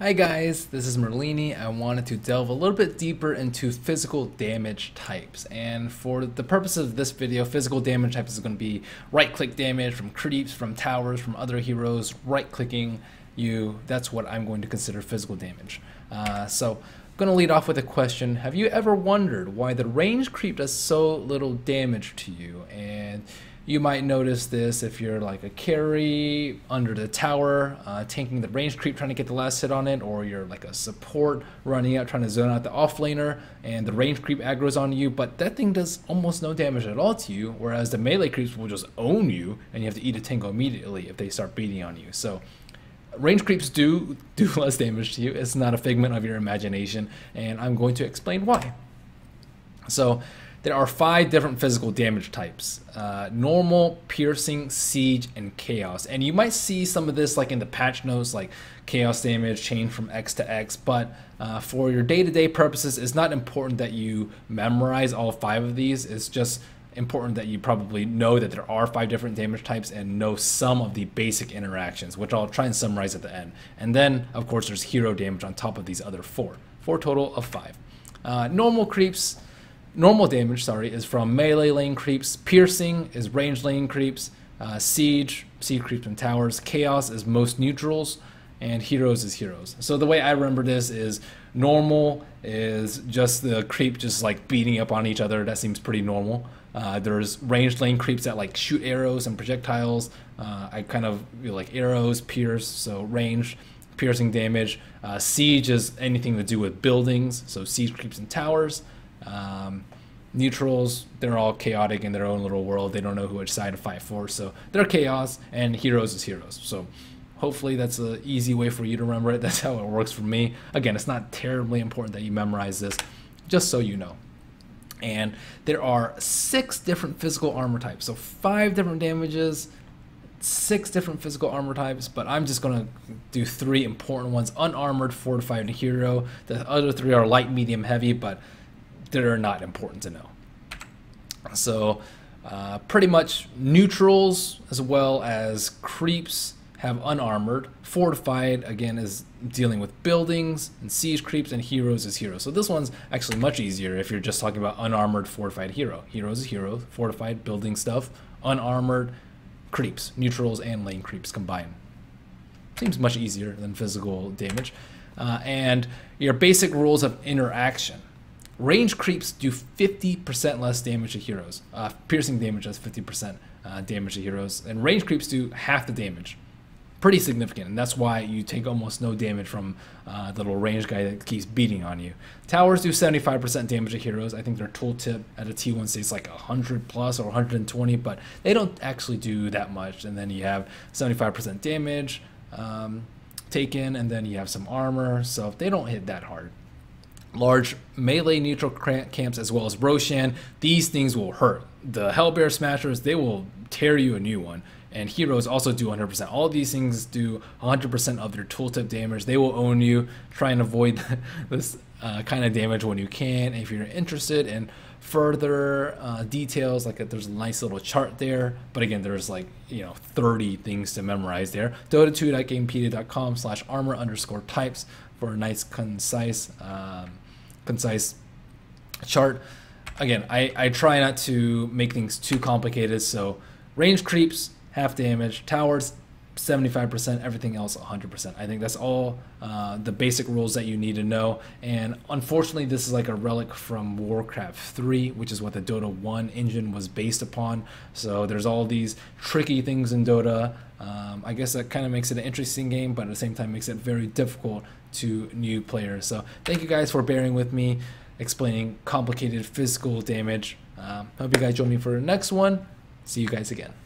Hi guys, this is Merlini. I wanted to delve a little bit deeper into physical damage types, and for the purpose of this video, physical damage types is going to be right-click damage from creeps, from towers, from other heroes, right-clicking you. That's what I'm going to consider physical damage. So I'm going to lead off with a question. Have you ever wondered why the range creep does so little damage to you? And you might notice this if you're like a carry under the tower, tanking the range creep trying to get the last hit on it, or you're like a support running out trying to zone out the offlaner and the range creep aggro's on you, but that thing does almost no damage at all to you, whereas the melee creeps will just own you and you have to eat a tango immediately if they start beating on you. So range creeps do less damage to you. It's not a figment of your imagination, and I'm going to explain why. So there are 5 different physical damage types: normal, piercing, siege, and chaos. And you might see some of this like in the patch notes, like chaos damage changed from X to X, but for your day-to-day purposes, it's not important that you memorize all 5 of these. It's just important that you probably know that there are 5 different damage types and know some of the basic interactions, which I'll try and summarize at the end. And then, of course, there's hero damage on top of these other 4 total of 5. Normal damage, is from melee lane creeps. Piercing is range lane creeps. Siege creeps and towers. Chaos is most neutrals, and heroes is heroes. So the way I remember this is normal is just the creep just like beating up on each other. That seems pretty normal. There's ranged lane creeps that like shoot arrows and projectiles. I kind of like arrows, pierce, so range, piercing damage. Siege is anything to do with buildings, so siege creeps and towers. Neutrals, they're all chaotic in their own little world. They don't know which side to fight for, so they're chaos, and heroes is heroes. So hopefully that's an easy way for you to remember it. That's how it works for me. Again, it's not terribly important that you memorize this, just so you know. And there are 6 different physical armor types, so 5 different damages, 6 different physical armor types, but I'm just going to do 3 important ones: unarmored, fortified, and hero. The other 3 are light, medium, heavy, but they're not important to know. So pretty much neutrals as well as creeps have unarmored. Fortified, again, is dealing with buildings, and siege creeps, and heroes is heroes. So this one's actually much easier if you're just talking about unarmored, fortified, hero. Heroes is hero, fortified, building stuff, unarmored, creeps, neutrals, and lane creeps combined. Seems much easier than physical damage. And your basic rules of interaction. Range creeps do 50% less damage to heroes. Piercing damage does 50% damage to heroes, and range creeps do half the damage. Pretty significant, and that's why you take almost no damage from the little range guy that keeps beating on you. Towers do 75% damage to heroes. I think their tooltip at a T1 states like 100 plus or 120, but they don't actually do that much. And then you have 75% damage taken, and then you have some armor, so they don't hit that hard. Large melee neutral camps as well as Roshan, these things will hurt. The Hellbear Smashers, they will tear you a new one. And heroes also do 100%. All of these things do 100% of their tooltip damage. They will own you. Try and avoid this kind of damage when you can. If you're interested in further details, like there's a nice little chart there. But again, there's like 30 things to memorize there. Dota2.gamepedia.com/armor_types for a nice concise chart. Again, I try not to make things too complicated. So range creeps, half damage, towers 75%, everything else 100%. I think that's all the basic rules that you need to know. And unfortunately, this is like a relic from Warcraft 3, which is what the Dota 1 engine was based upon. So there's all these tricky things in Dota. I guess that kind of makes it an interesting game, but at the same time makes it very difficult to new players. So thank you guys for bearing with me explaining complicated physical damage. Hope you guys join me for the next one. See you guys again.